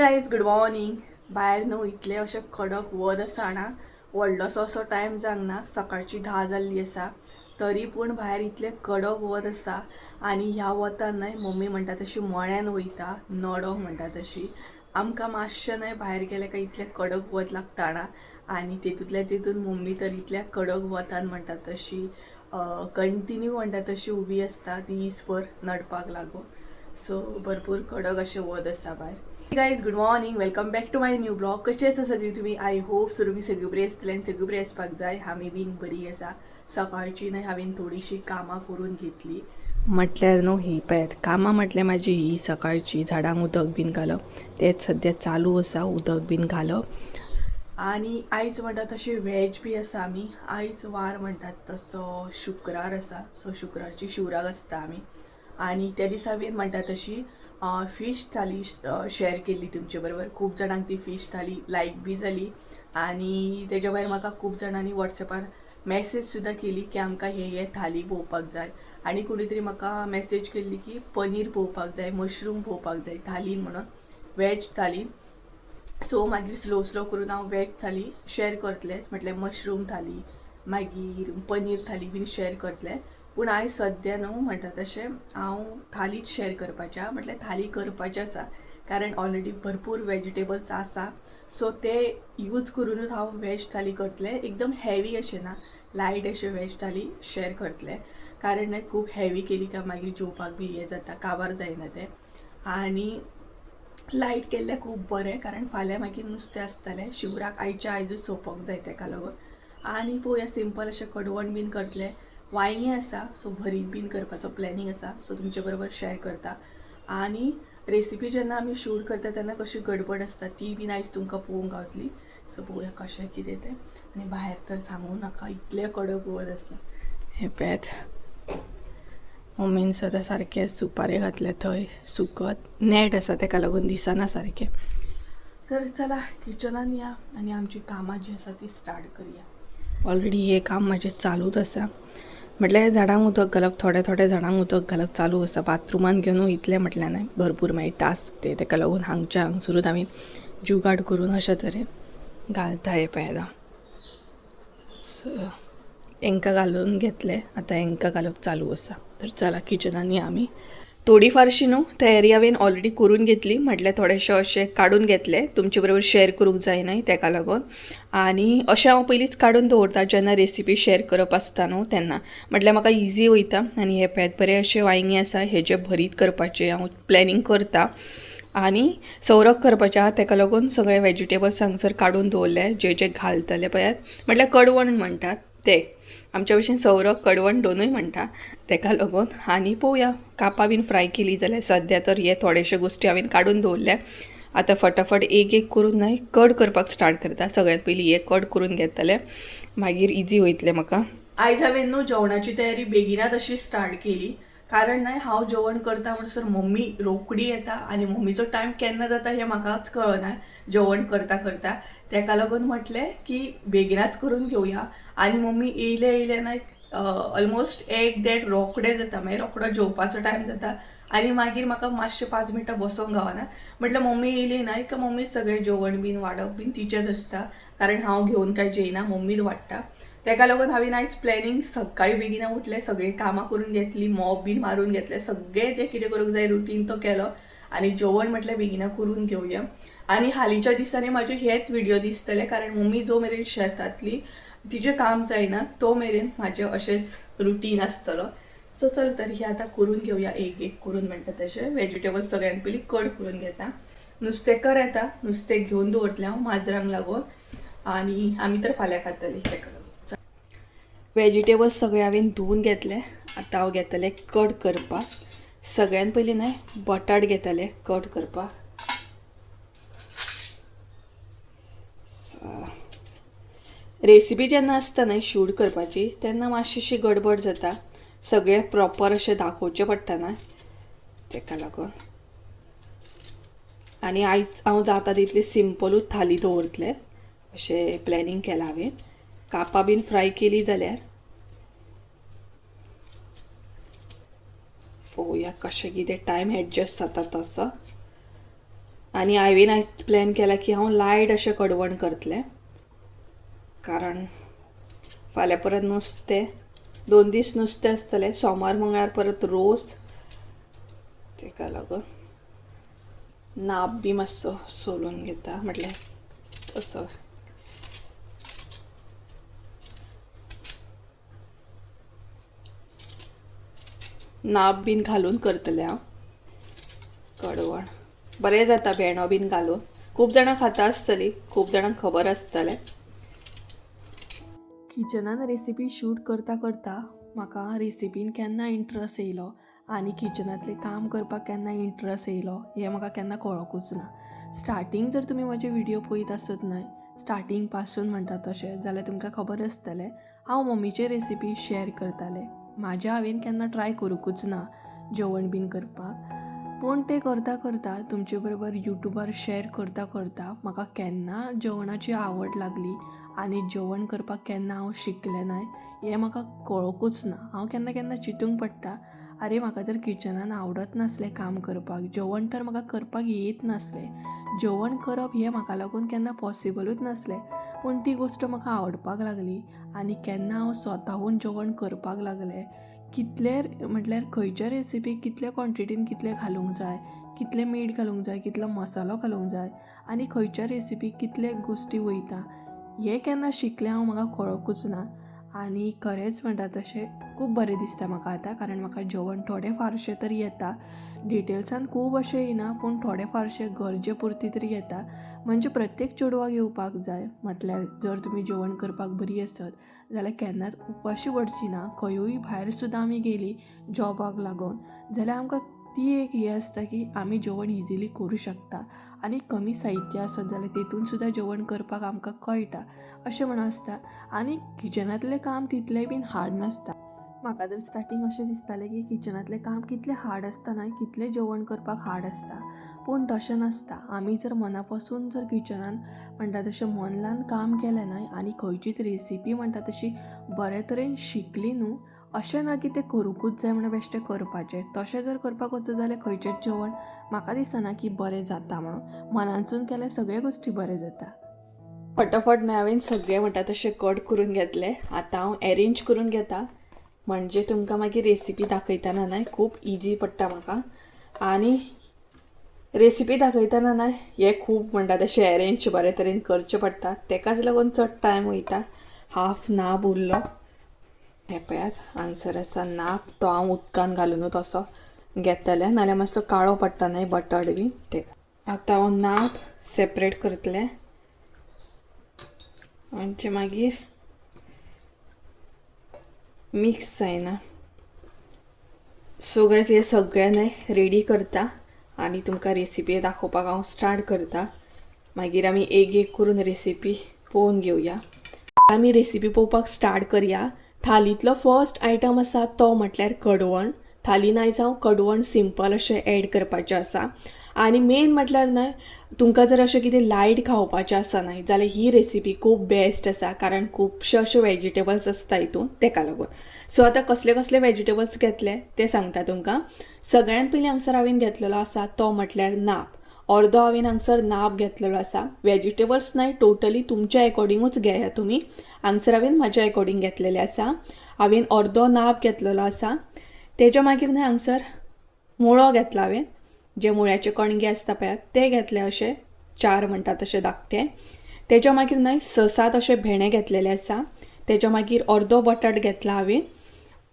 Guys good morning. भायर न्हू इतले अशें कडक वत आसा ना, व्हडलोसो असो टायम जावंक ना, सकाळची 10 जाल्ली आसा तरी पूण भायर इतले कडक वत आसा. आनी ह्या वतान न्हय मम्मी म्हणटा तशी मळ्यान वयता, नडो म्हणटा तशी. आमकां मातशें न्हय भायर गेले काय इतले कडक वत लागता ना, आनी तेतूंतल्या तेतून मम्मी तर इतल्या कडक वतान म्हणटा तशी कंटिन्यू म्हणटा तशी उबी आसता दिसभर नडपाक लागून. सो भरपूर कडक अशें वत आसा भायर. Guys good morning, welcome back to my new blog. कशी आसा सगळी तुमी? आय होप सो तुमी सगळी बरी आसतली आनी सगळी बरी आसपाक जाय. आमी बीन बरी आसा. सकाळची न्हय हांवें थोडीशी कामां करून घेतली. म्हटल्यार न्हू ही पळयात कामां म्हटल्यार म्हाजी ही सकाळची झाडांक उदक बीन घालप तेच सद्या चालू आसा, उदक बीन घालप. आनी आयज म्हणटा तशी वॅज बी आसा. आमी आयज वार म्हणटात तसो शुक्रार आसा, सो शुक्रारची शिवराक आसता आमी. आनी त्या दिसा बीन म्हणटा तशी फीश थाली शेअर केल्ली तुमचे बरोबर. खूब जाणांक ती फीश थाली लायक बी जाली. आनी तेज्या भायर म्हाका खूब जाणांनी वॉट्सॅपार मॅसेज सुद्दां केली की आमकां हे थाली पळोवपाक जाय. आनी कोणी तरी म्हाका मॅसेज केल्ली की पनीर पळोवपाक जाय, मशरूम पळोवपाक जाय थालीन म्हणून, वॅज थालीन. सो मागीर स्लो स्लो करून हांव वॅज थाली शेअर करतलेंच, म्हटल्यार मशरूम थाली मागीर पनीर थाली बीन शेअर करतलें. पूण आयज सद्या न्हू म्हणटा तशें हांव थालीच शेअर करपाचें, म्हटल्यार थाली करपाचें आसा. कारण ऑलरेडी भरपूर वेजिटेबल्स आसा, सो ते यूज करूनच हांव वॅज थाली करतलें. एकदम हॅवी अशें ना, लायट अशें वॅज थाली शेअर करतलें. कारण खूब हॅवी केली काय मागीर जेवपाक बी हें जाता, काबार जायना तें. आनी लायट केल्लें खूब बरें, कारण फाल्यां मागीर नुस्तें आसतलें शिवराक, आयच्या आयजूच सोंपोंक जाय तेका लागून. आनी पळोवया सिंपल अशें कडवण बीन करतलें. वांयगी आसा, सो भरीत बीन करपाचो प्लॅनिंग आसा, सो तुमचे बरोबर शेअर करता. आनी रेसिपी जेन्ना आमी शूट करता तेन्ना कशी गडबड आसता ती बीन आयज तुमकां पळोवंक गावतली. सो पळोवया कशें कितें तें. आनी भायर तर सांगू नाका इतलें कडक वत आसा. हें पळयात मम्मीन सदां सारकें सुपारे घातले थंय सुकत, नेट आसा तेका लागून दिसना सारकें. तर चला किचनान या आनी आमची कामां जी आसा ती स्टार्ट करुया. ऑलरेडी हे काम म्हाजें चालूच आसा, म्हटल्यार झाडांक उदक घालप, थोड्या झाडांक उदक घालप चालू आसा. बाथरुमान घेवन इतलें म्हटल्यार न्हय भरपूर मागीर टास्क तेका लागून हांगच्या हांगसरूच हांवें जुगाड करून अशा तरेन घालता. हे पळयता सो हांकां घालून घेतले, आतां हांकां घालप चालू आसा. तर चला किचनान या आमी. थोडी फारशी न्हू तयारी हांवें ऑलरेडी करून घेतली, म्हटल्यार थोडेशें अशें काडून घेतले तुमचे बरोबर शेअर करूंक जाय न्हय तेका लागून. आनी अशें हांव पयलींच काडून दवरता जेन्ना रेसिपी शेअर करप आसता न्हू तेन्ना, म्हटल्यार म्हाका इजी वयता. आनी हे पळयात बरे अशें वांयगी आसा, हेजे भरीत करपाचें हांव प्लॅनिंग करता. आनी सौरक करपाचें आहा तेका लागून सगळे वेजिटेबल्स हांगसर काडून दवरले, जे जे घालतले पळयात, म्हटल्यार कडवण म्हणटात ते. आमच्या भशेन सौरक कडवण दोनूय म्हणटा तेका लागून. आनी पळोवया कापां बीन फ्राय केली जाल्यार. सद्या तर हे थोडेशे गोश्टी हांवें काडून दवरल्या. आतां फटाफट एक एक करून न्हय कट करपाक स्टार्ट करता. सगळ्यांत पयलीं हे कट करून घेतले, मागीर इजी वयतलें म्हाका. आयज हांवें न्हू जेवणाची तयारी बेगिनाच अशी स्टार्ट केली, कारण न्हय हांव जेवण करता म्हणसर मम्मी रोखडी येता आनी मम्मीचो टायम केन्ना जाता हें म्हाकाच कळना जेवण करता करता. तेका लागून म्हटलें की बेगिनाच करून घेवया. आनी मम्मी येयले न्हय ऑलमोस्ट 1-1.5 रोखडें जाता, मागीर रोखडो जेवपाचो टायम जाता. आनी मागीर म्हाका मातशें 5 मिनटां बसूंक गावना. म्हटल्यार मम्मी येयली न्हय का मम्मीच सगळें जेवण बीन वाडप बीन तिचेंच आसता, कारण हांव घेवन काय जेयना, मम्मीच वाडटा. तेका लागून हांवें आयज प्लॅनिंग सकाळी बेगिना उठलें, सगळीं कामां करून घेतली, मॉप बीन मारून घेतलें, सगळें जें कितें करूंक जाय रुटीन तो केलो. आनी जेवण म्हटल्यार बेगिना करून घेवया. आनी हालींच्या दिसांनी म्हाजे हेच व्हिडिओ दिसतले, कारण मम्मी जो मेरेन शेतांतली तिजें काम जायना तो मेरेन म्हाजें अशेंच रुटीन आसतलो. सो चल तर ही आतां करून घेवया एक एक करून. म्हणटा तशें वेजिटेबल्स सगळ्यांत पयलीं कट करून घेता. नुस्तेंकार येता, नुस्तें घेवन दवरतलें हांव माजरांक लागून. आनी आमी तर फाल्यां खातलीं तेका लागून. वेजिटेबल्स सगळे हांवें धुवून घेतले. आतां हांव घेतलें कट करपाक. सगळ्यांत पयलीं न्हय बटाट घेतले कट करपाक. रेसिपी जेन्ना आसता न्हय शूट करपाची तेन्ना मातशीशी गडबड जाता, सगळें प्रॉपर अशें दाखोवचें पडटा न्हय तेका लागून. आनी आयज हांव जाता तितली सिंपलूच थाली दवरतलें अशें प्लॅनिंग केलां हांवें. कापां बीन फ्राय केली जाल्यार पळोवया कशें कितें टायम एडजस्ट जाता तसो. आणि हांवें आयज प्लॅन केला की हांव लायट अशें कडवण करतलें, कारण फाल्यां परत नुस्तें 2 दीस नुस्तें आसतलें, सोमार मंगळार परत रोस, तेका लागून नाप बी मातसो सोलून घेता, म्हटल्यार तसो नाप बीन घालून करतलें हांव कडवण. बरें जाता भेंडो बीन घालून. खूब जाणां खाता आसतलीं, खूब जाणांक खबर आसतलें. किचनान रेसिपी शूट करता करता म्हाका रेसिपीन केन्ना इंट्रस्ट येयलो आनी किचनांतलें काम करपाक केन्ना इंट्रस्ट येयलो हें म्हाका केन्ना कळोकूच ना. स्टार्टींग जर तुमी म्हजे व्हिडिओ पळयत आसत न्हय, स्टार्टींग पासून म्हणटा तशें, जाल्यार तुमकां खबर आसतलें हांव मम्मीचे रेसिपी शेअर करतालें. म्हाज्या हांवें केन्ना ट्राय करूंकूच ना जेवण बीन करपाक, पूण तें करता करता तुमचे बरोबर यूट्यूबार शेअर करता करता म्हाका केन्ना जेवणाची आवड लागली आनी जेवण करपाक केन्ना हांव शिकलें नाय हें म्हाका कळोकूच ना. हांव केन्ना केन्ना चिंतूंक पडटा, आरे म्हाका तर किचनान आवडत नासलें काम करपाक, जेवण तर म्हाका करपाक येत नासलें, जेवण करप हें म्हाका लागून केन्ना पॉसिबलूच नासलें. पूण ती गोश्ट म्हाका आवडपाक लागली आनी केन्ना हांव स्वताहून जेवण करपाक लागलें, कितले म्हटल्यार खंयच्या रेसिपीक कितले क्वॉन्टिटीन कितले घालूंक जाय, कितलें मीठ घालूंक जाय, कितलो मसालो घालूंक जाय आनी खंयच्या रेसिपीक कितले गोश्टी वयता हें केन्ना शिकलें हांव म्हाका कळोकूच ना. आनी खरेंच म्हणटा तशें खूब बरें दिसता म्हाका आतां, कारण म्हाका जेवण थोडें फारशें तरी येता. डिटेल्सान खूब अशें येना, पूण थोडें फारशें गरजे पुरती तरी येता. म्हणजे प्रत्येक चेडवाक येवपाक जाय. म्हटल्यार जर तुमी जेवण करपाक बरी आसत जाल्यार केन्नाच उपाशी पडची ना. खंयूय भायर सुद्दां आमी गेलीं जॉबाक लागून जाल्यार आमकां ती एक हें आसता की आमी जेवण इजिली करूं शकता आनी कमी साहित्य आसत जाल्यार तेतून सुद्दां जेवण करपाक आमकां कळटा अशें म्हण आसता. आनी किचनांतलें काम तितलेंय बीन हार्ड नासता. म्हाका तर स्टार्टींग अशें दिसतालें की किचनांतलें काम कितलें हार्ड आसता न्हय, कितलें जेवण करपाक हार्ड आसता, पूण तशें नासता. आमी जर मना पासून जर किचनान म्हणटा तशें मन लावन काम केलें न्हय आनी खंयचीच रेसिपी म्हणटा तशी बरे तरेन शिकली न्हू, अशें ना की तें करूंकूच जाय म्हणून बेश्टें करपाचें. तशें जर करपाक वचत जाल्यार खंयचेंच जेवण म्हाका दिसना की बरें जाता म्हणून. मनानसून केल्यार सगळे गोश्टी बरें जाता. फटाफट न्हय हांवें सगळें म्हणटा तशें कट करून घेतलें. आतां हांव अरेंज करून घेता, म्हणजे तुमकां मागीर रेसिपी दाखयतना न्हय खूब इजी पडटा म्हाका. आनी रेसिपी दाखयतना न्हय हें खूब म्हणटा तशें अरेंज बरे तरेन करचें पडटा, तेकाच लागून चड टायम वयता. हाफ नाब उरलो, हें पळयात हांगसर आसा नाब, तो हांव उदकान घालूनूच असो घेतलें, नाल्यार मातसो काळो पडटा न्हय बटड बीन ते. आतां हांव नाब सेपरेट करतलें, म्हणजे मागीर मिक्स जायना. सो गायज हें सगळें न्हय रेडी करता आनी तुमकां रेसिपी दाखोवपाक हांव स्टार्ट करता. मागीर आमी एक एक करून रेसिपी पळोवन घेवया. आमी रेसिपी पळोवपाक स्टार्ट करया. थालींतलो फर्स्ट आयटम आसा तो म्हटल्यार कडवण. थालीन आयज हांव कडवण सिंपल अशें एड करपाचें आसा. आनी मेन म्हटल्यार न्हय तुमकां जर अशें कितें लायट खावपाचें आसा न्हय जाल्यार ही रेसिपी खूब बेस्ट आसा, कारण खुबशे अशे वेजिटेबल्स आसता हितून, तेका लागून. सो आतां कसले कसले वेजिटेबल्स घेतले ते सांगता तुमकां. सगळ्यांत पयलीं हांगसर हांवें घेतलेलो आसा तो म्हटल्यार नाब. अर्दो हांवें हांगसर नाब घेतलेलो आसा. वेजिटेबल्स न्हय टोटली तुमच्या अकॉर्डिंगूच घेया तुमी. हांगसर हांवें म्हाज्या अकॉर्डिंग घेतलेले आसा. हांवें अर्दो नाब घेतलेलो आसा. तेच्या मागीर न्हय हांगसर मुळो घेतला हांवें, जे मुळ्याचे कणगे आसता पळय ते घेतले अशे 4 म्हणटा तशे धाकटे. तेच्या मागीर न्हय 6-7 अशे भेणे घेतलेले आसा. तेच्या मागीर अर्दो बटाट घेतला हांवें.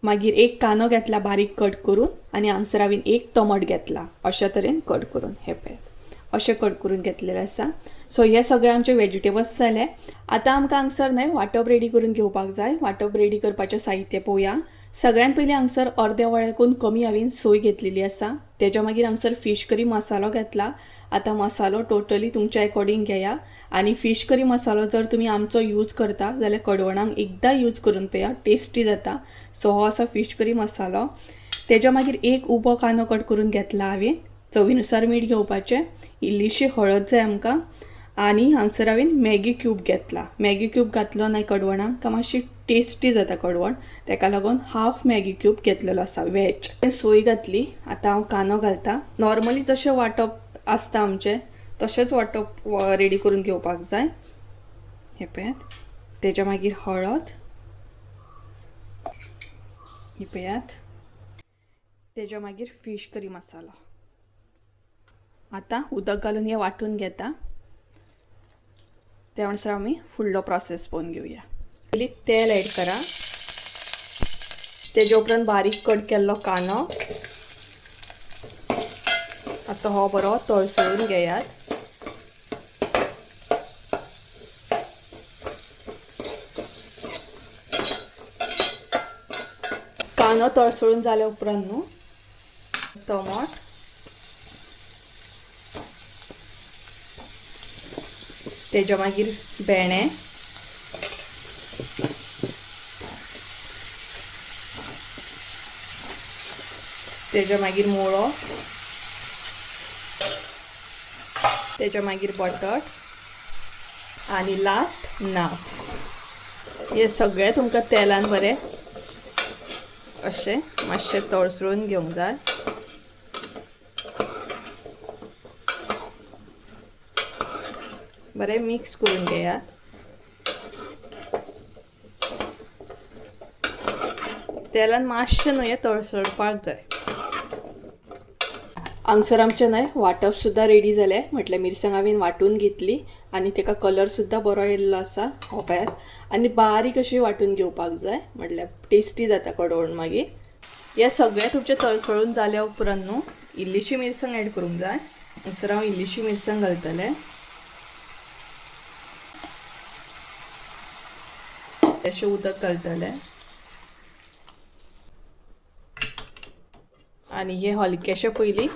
मागीर एक कांदो घेतला बारीक कट करून आनी हांगसर हांवें एक टमाट घेतला अशा तरेन कट करून. हे पळय अशें कट करून घेतलेले आसा. सो हे सगळे आमचे वेजिटेबल्स जाले. आतां आमकां हांगसर न्हय वांटप रेडी करून घेवपाक जाय. वांटप रेडी करपाचें साहित्य पळोवया. सगळ्यात पयलीं हांगसर अर्द्या वळ्याकून कमी हांवें सोय घेतलेली आसा. तेच्या मागीर हांगसर फीश करी मसालो घेतला. आतां मसालो टोटली तुमच्या अकॉर्डिंग घेया. आनी फीश करी मसालो जर तुमी आमचो यूज करता जाल्यार कडवणाक एकदां यूज करून पळया, टेस्टी जाता. सो हो आसा फीश करी मसालो. तेच्या मागीर एक उबो कांदो कट करून घेतला हांवें. चवीनुसार मीठ घेवपाचें, इल्लीशी हळद जाय आमकां. आनी हांगसर हांवें मॅगी क्यूब घेतला. मॅगी क्यूब घातलो न्हय कडवणाक का मातशी टेस्टी जाता कडवण, तेका लागून हाफ मॅगी क्यूब घेतलेलो आसा वेज. सोय घातली. आतां हांव कांदो घालता. नॉर्मली जशें वांटप आसता आमचें तशेंच वांटप रेडी करून घेवपाक जाय। हे पळयात, तेच्या मागीर हळद, हे पळयात, तेच्या मागीर फिश करी मसाला। आता उदक घालून हे वाटून घेता, त्या अनुसार आमी फुडलो प्रोसेस पळोवन घेवया। पयलीं तेल ऍड करा, तेजे उपरांत बारीक कट केल्लो कांदो, आता हो बरो तळसळून घेयात। कांदो तळसळून जाल्या उपरांत न्हू टमाट, तेच्या मागीर भेंडे, तेच्या मागीर मुळो, तेच्या मागीर बटाट आणि लास्ट नाब। हे सगळे तुमकां तेलान बरे अशें मातशें तळसळून घेवंक जाय। बरें मिक्स करून घेयात। तेलान मातशें न्हू हें तळसळपाक जाय। हांगसर आमचें न्हय वांटप सुद्दां रेडी जालें, म्हटल्यार मिरसांग हांवें वांटून घेतली आनी तेका कलर सुद्दां बरो येयल्लो आसा हो पळयात। आनी बारीक अशी वांटून घेवपाक जाय, म्हटल्यार टेस्टी जाता कडवण मागीर। हे सगळें तुमचें तळसळून जाल्या उपरांत न्हू इल्लीशी मिरसांग ऍड करूंक जाय। हांगसर हांव इल्लीशी मिरसांग घालतलें, अशें उदक घालतलें आनी हे हलकेशें पयलीं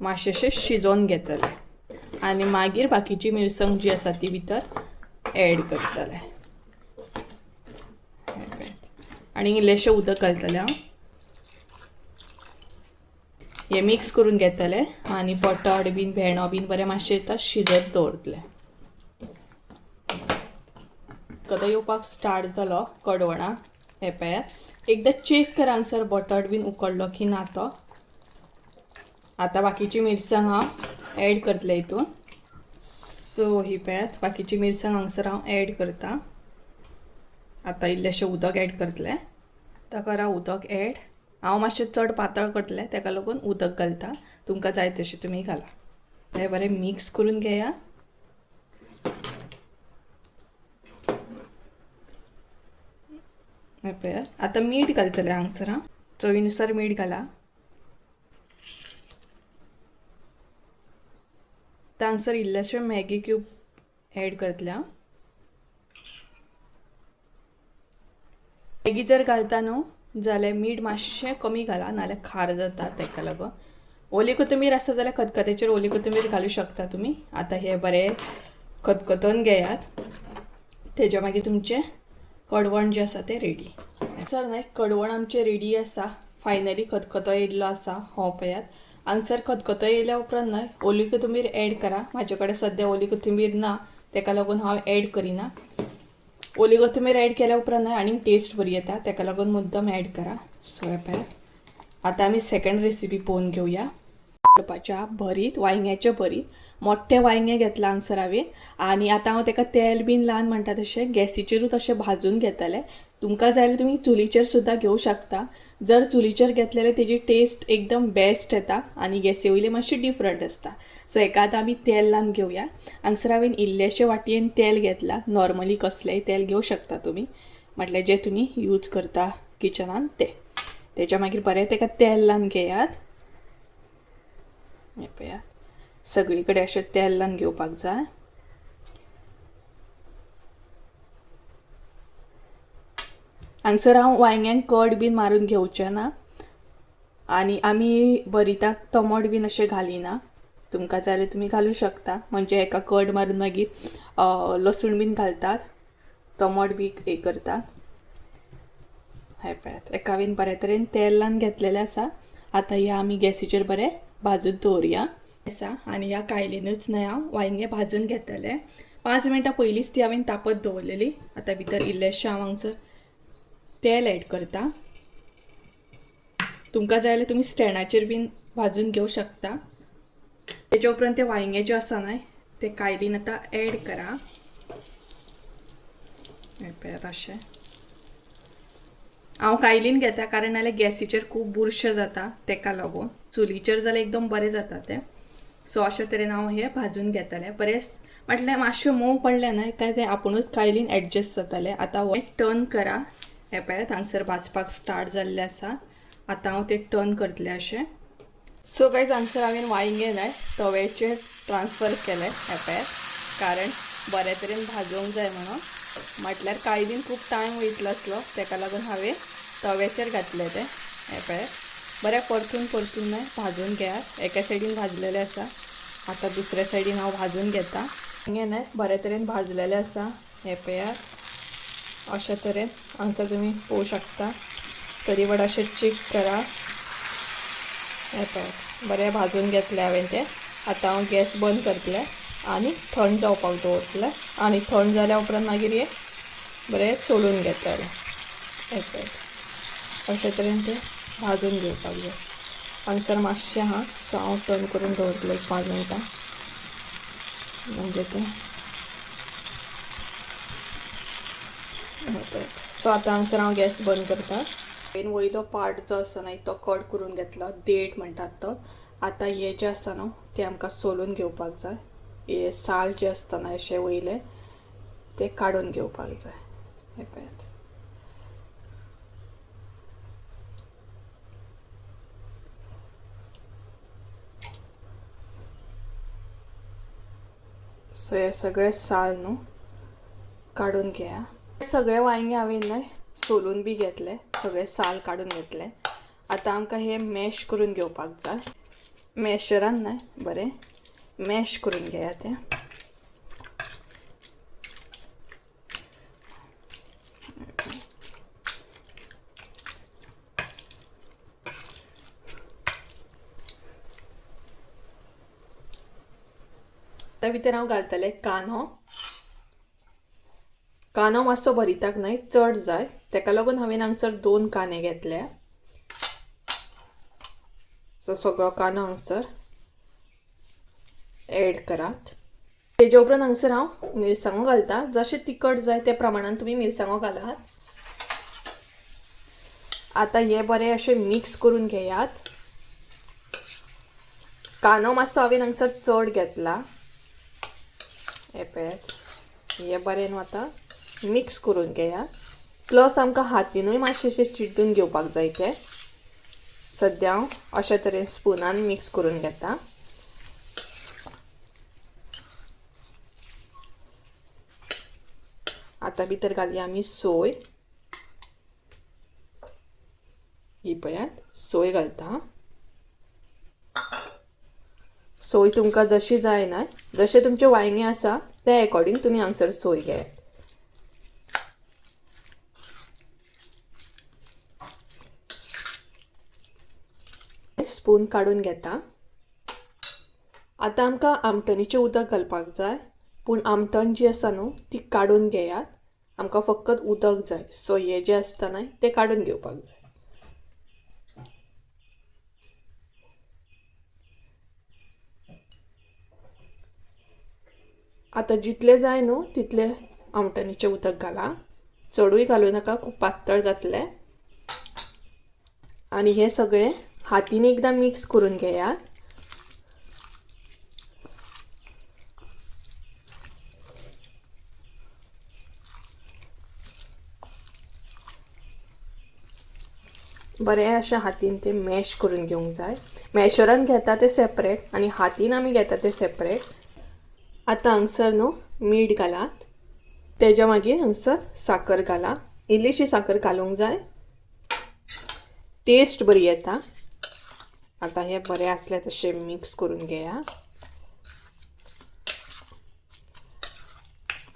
मातशेंशें शिजोवन घेतलें आनी मागीर बाकीची मिरसांग जी आसा ती भितर ऍड करतलें आनी इल्लेशें उदक घालतलें हांव। हे मिक्स करून घेतलें आनी बटाट बीन भेंडो बीन बरें मातशें शिजत दवरतलें। कदा येवपाक स्टार्ट जालो कडवणाक, हे पळयात एकदां चेक करा हांगसर बटाट बीन उकडलो की ना तो। आता बाकीची मिरसांग हांव ऍड करतलें हितून। सो ही पळयात बाकीची मिरसांग हांगसर हांव ऍड करता। आता इल्लेशें उदक ऍड करतलें, ताका करा उदक ऍड। हांव मातशें चड पातळ करतलें तेका लागून उदक घालता, तुमकां जाय तशें तुमी घाला। हें बरें मिक्स करून घेया। पळयात आतां मीठ घालतलें हांगसर हांव, चवीनुसार मीठ घाला। हांगसर इल्लेशें मॅगी क्यूब ऍड करतलें हांव। मॅगी जर घालता न्हू जाल्यार मीठ मातशें कमी घाला, नाल्यार खार जाता तेका लागून। ओली कोथंबीर आसा जाल्यार खतखत्याचेर ओली कोथंबीर घालूं शकता तुमी। आता हे बरें खतखतोन घेयात, तेच्या मागीर तुमचें कडवण जें आसा तें रेडी। हांगसर न्हय कडवण आमचें रेडी आसा, फायनली खतखतो येयल्लो आसा हो पळयात। हांगसर खतखतो येयल्या उपरांत न्हय ओली कोथंबीर ऍड करा। म्हाजे कडेन सद्या ओली कोथंबीर ना तेका लागून हांव ऍड करिना। ओली कोथंबीर ऍड केल्या उपरांत न्हय आनीक टेस्ट बरी येता, तेका लागून मुद्दम ऍड करा। सो हे पळयात आतां आमी सेकंड रेसिपी पळोवन घेवया। भरीत वांयग्याचें भरीत, मोठे वांयगे घेतला हांगसर हांवें आनी आतां हांव तेका तेल बीन लावन म्हणटा तशें गॅसीचेरूच अशें भाजून घेतलें। तुमकां जाय जाल्यार तुमी चुलीचेर सुद्दां घेवं शकता। जर चुलीचेर घेतलेलें तेजी टेस्ट एकदम बेस्ट येता आनी गॅसी वयली मातशी डिफरंट आसता। सो हेका आतां आमी तेल लावन घेवया। हांगसर हांवें इल्लेशे वाटयेन तेल घेतला, नॉर्मली कसलेंय तेल घेवं शकता तुमी, म्हटल्यार जें तुमी यूज करता किचनान तें। तेच्या मागीर बरें तेका तेल लावन घेयात। हे पळयात सगळी कडेन अशें तेल लावन घेवपाक जाय। हांगसर हांव वांयग्यांक कट बीन मारून घेवचें ना आनी आमी भरिताक टमाट बीन अशें घालिना। तुमकां जाय जाल्यार तुमी घालूं शकता, म्हणजे हेका कट मारून मागीर लसूण बीन घालतात, टमाट बी हे करतात। हे पळयात हेका हांवें बरे तरेन तेल लावन घेतलेलें आसा। आतां हे आमी गॅसीचेर बरें भाजून दवरया आसा आनी ह्या कायलेनूच न्हय हांव वांयगे भाजून घेतलें। 5 मिनटां पयलींच ती हांवें तापत दवरलेली। आतां भितर इल्लेशें हांव हांगसर तेल ऍड करता। तुमकां जाय जाल्यार तुमी स्टँडाचेर बीन भाजून घेवं शकता। तेच्या उपरांत ते वांगे जे आसा न्हय ते कायलीन आतां ॲड करा. पळयात अशें हांव कायलीन घेता कारण नाल्यार गॅसीचेर खूब बुरशें जाता तेका लागून. चुलीचेर जाल्यार एकदम बरें जाता तें. सो अशे तरेन हांव हे भाजून घेतलें. बरें म्हटल्यार मातशें मोव पडलें न्हय काय तें आपुणूच कायलीन एडजस्ट जातलें. आतां हो टर्न करा. हे पळयात हांगसर भाजपाक स्टार्ट जाल्लें आसा. आतां हांव तें टर्न करतलें अशें. सो गायज हांगसर हांवें वांयगें न्हय तव्याचेर ट्रान्सफर केलें. हे पळयात कारण बरे तरेन भाजूंक जाय म्हणून. म्हटल्यार कायलीन खूब टायम वयतलो आसलो तेका लागून हांवें तव्याचेर घातलें तें. हे पळयात बरें परतून न्हय भाजून घेयात. एका सायडीन भाजलेलें आसा. आतां दुसऱ्या सायडीन हांव भाजून घेता. हें न्हय बरे तरेन भाजलेलें आसा. हे पळयात अशे तरेन हांगसर तुमी पळोवंक शकता. करीवड अशें चेक करा. हे पळयात बरें भाजून घेतलें हांवें तें. आतां हांव गॅस बंद करतलें आनी थंड जावपाक दवरतलें. आनी थंड जाल्या उपरांत मागीर हे बरें सोलून घेतलें. हे पळयात अशे तरेन तें भाजून घेवपाक जाय. हांगसर मातशें आहा सो हांव टर्न करून दवरतलें 5 मिनटां म्हणजे तें. सो आतां हांगसर हांव गॅस बंद करता. वयलो पार्ट जो आसा न्हय तो कट करून घेतलो. देठ म्हणटात तो. आतां हे जे आसा न्हू ते आमकां सोलून घेवपाक जाय. हे साल जे आसता न्हय अशे वयले ते काडून घेवपाक जाय. हे पळयात सो हे सगळे साल न्हू काडून घेया. सगळे वांयगे हांवें न्हय सोलून बी घेतले. सगळे साल काडून घेतले. आतां आमकां हे मॅश करून घेवपाक जाय. मॅशरान न्हय बरें मॅश करून घेया तें. त्या भितर हांव घालतलें कांदो. कांदो मातसो भरिताक न्हय चड जाय तेका लागून हांवें हांगसर 2 कांदे घेतले. सो सगळो कांदो हांगसर ॲड करात. तेजे उपरांत हांगसर हांव मिरसांगो घालता. जशें तिखट जाय त्या प्रमाणान तुमी मिरसांगो घालात. आतां हे बरें अशें मिक्स करून घेयात. कांदो मातसो हांवें हांगसर चड घेतला. हे पळयात हे बरें न्हू आतां मिक्स करून घेया. प्लस आमकां हातीनूय मातशें चिड्डून घेवपाक जाय तें. सद्या हांव अशे तरेन स्पुनान मिक्स करून घेता. आतां भितर घालया आमी सोय. ही पळयात सोय घालता. सोय तुमकां जशी जाय न्हय जशें तुमचे वांयगे आसा ते अकॉर्डिंग तुमी हांगसर सोय घेयात. स्पून काडून घेता. आतां आमकां आमटणीचें उदक घालपाक जाय. पूण आमटण जी आसा न्हू ती काडून घेयात. आमकां फकत उदक जाय. सो हे जे आसता न्हय ते काडून घेवपाक जाय. आतां जितले जाय न्हू तितले आमटणीचें उदक घाला. चडूय घालूं नाका खूब पातळ जातलें. आनी हे सगळें हातीन एकदां मिक्स करून घेयात. बरें अशें हातीन तें मॅश करून घेवंक जाय. मॅशरान घेता तें सेपरेट आनी हातीन आमी घेता तें सेपरेट. आतां हांगसर न्हू मीठ घालात. तेज्या मागीर हांगसर साकर घाला. इल्लीशी साकर घालूंक जाय. टेस्ट बरी येता. आतां हे बरें आसलें तशें मिक्स करून घेया.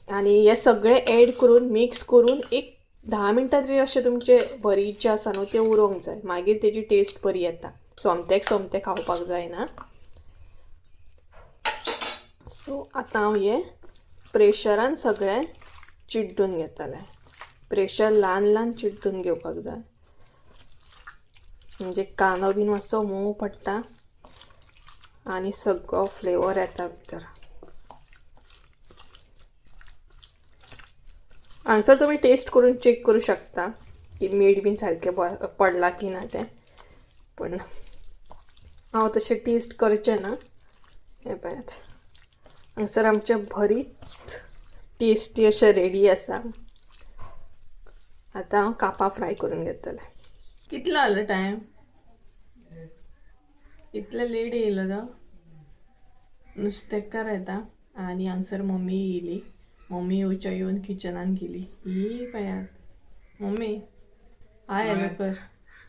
आनी हे सगळें ॲड करून मिक्स करून एक 10 मिनटां तरी अशें तुमचे भरीत जे आसा न्हू तें उरोवंक जाय. मागीर तेजी टेस्ट बरी येता. सोमतें खावपाक जायना. सो आतां हांव हे प्रेशरान सगळें चिड्डून घेतलें. प्रेशर ल्हान ल्हान चिड्डून घेवपाक जाय म्हणजे कांदो बीन मातसो मोव पडटा आणि सगळं फ्लेवर येता भितर. हांगसर तुम्ही टेस्ट करून चेक करू शकता की मीठ बीन सारकें पडला की ना तें. पण हांव तशें टेस्ट करचें ना. हें पळयात, हांगसर आमचें भरीत टेस्टी अशें रेडी आसा. आतां हांव कापां फ्राय करून घेतलें. कितलो जालो टायम? इतलें लेट येयलो तो. नुस्तेकार येता आनी हांगसर मम्मी येयली. मम्मी येवच्या येवन किचनान गेली. ही पळयात मम्मी हाय हॅलो कर.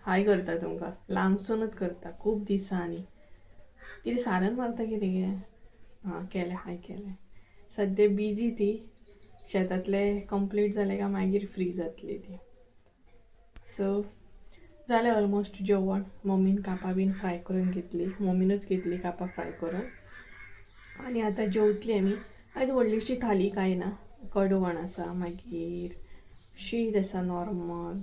हाय करता तुमकां लांबसूनच करता खूब दिसांनी. कितें सारन मारता कितें गे? हां केलें, हाय केलें. सद्या बिजी ती, शेतांतलें कंप्लीट जालें काय मागीर फ्री जातली ती. सो जालें ऑलमोस्ट जेवण. मम्मीन कापां बीन फ्राय करून घेतली. मम्मीनूच घेतली कापां फ्राय करून. आनी आतां जेवतली आमी. आयज व्हडलीशी थाली कांय ना. कडवण आसा, मागीर शीत आसा नॉर्मल,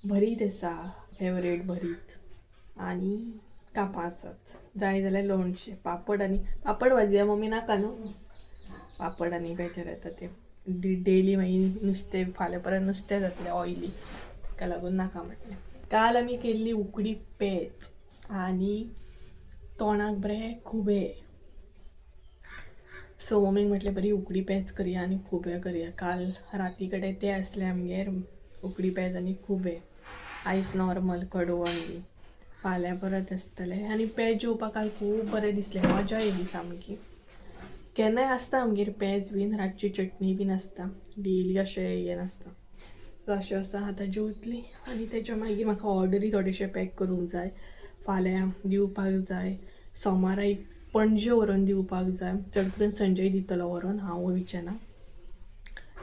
भरीत आसा फेवरेट भरीत, आनी कापां आसात. जाय जाल्यार लोणचें, पापड भाजया मम्मी नाका न्हू. पापड आनी बेजार येता ते डेली मागीर नुस्तें फाल्यां परत नुस्तें जातलें ऑयली, ताका लागून नाका म्हटलें. काल आमी केल्ली उकडी पेज आनी तोंडाक बरें खुबे. सो मम्मीक म्हटलें बरी उकडी पेज करया आनी खुबे करया. काल राती कडेन ते आसले आमगेर उकडी पेज आनी खुबे. आयज नॉर्मल कडवण बी. फाल्यां परत आसतलें. आनी पेज जेवपाक काल खूब बरें दिसलें, मजा येयली सामकी. केन्नाय आसता आमगेर पेज बीन, रातची चटणी बीन आसता. डेली अशें हें नासता. सो अशें आसा. आतां जेवतली आनी तेच्या मागीर म्हाका ऑर्डरी थोडेशे पॅक करूंक जाय. फाल्यां दिवपाक जाय. सोमारा एक पणजे व्हरून दिवपाक जाय. चड करून संजय दितलो व्हरून, हांव विचारना.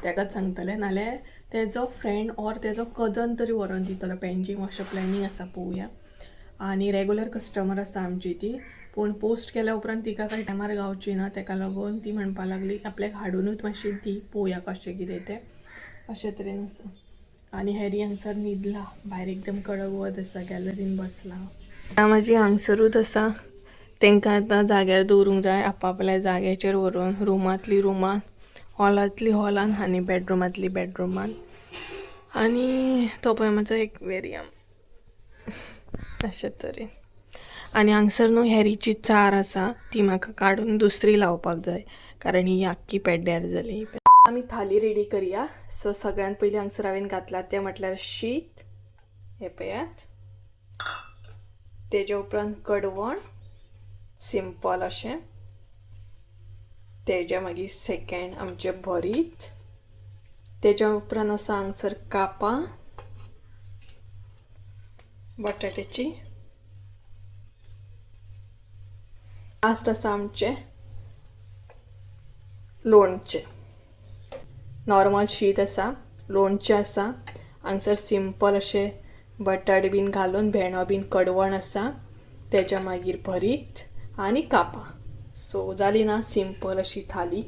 ताकाच सांगतलें, नाल्यार तेजो फ्रेंड ऑर तेजो कजन तरी व्हरून दितलो. पेंजींग अशें प्लॅनिंग आसा, पळोवया. आनी रेगुलर कस्टमर आसा आमची ती. पूण पोस्ट केल्या उपरांत तिका कांय टायमार गावची ना, ताका लागून ती म्हणपा लागली आपल्याक हाडूनूच मातशी दी, पळोवया कशें कितें तें. अशे तरेन आसा. आनी हॅरी हांगसर न्हिदला. भायर एकदम कडक वत आसा, गॅलरीन बसला. म्हाजी हांगसरूच आसा. तांकां आतां जाग्यार दवरूंक जाय. आपआपल्या जाग्याचेर व्हरून रुमांतली रुमान, हॉलांतली हॉलान आनी बेडरुमांतली बेडरुमान. आनी तो पळय म्हाजो एक्वेरियम अशे तरेन. आनी हांगसर न्हू हॅरीची चार आसा, ती म्हाका काडून दुसरी लावपाक जाय, कारण ही आख्खी पेड्ड्यार जाली. आमी थाली रेडी करया. सो सगळ्यात पयलीं हांगसर हांवें घातला तें म्हटल्यार शीत, हे पळयात. तेज्या उपरांत कडवण सिंपल अशें. तेज्या मागीर सेकेंड आमचें भरीत. तेज्या उपरांत आसा हांगसर कापां बटाट्याची. लास्ट आसा आमचें लोणचें. नॉर्मल शीत आसा, लोणचें आसा. हांगसर सिंपल अशें बटाट बीन घालून भेंडो बीन कडवण आसा. तेज्या मागीर भरीत आनी कापां. सो जाली ना सिंपल अशी थाली.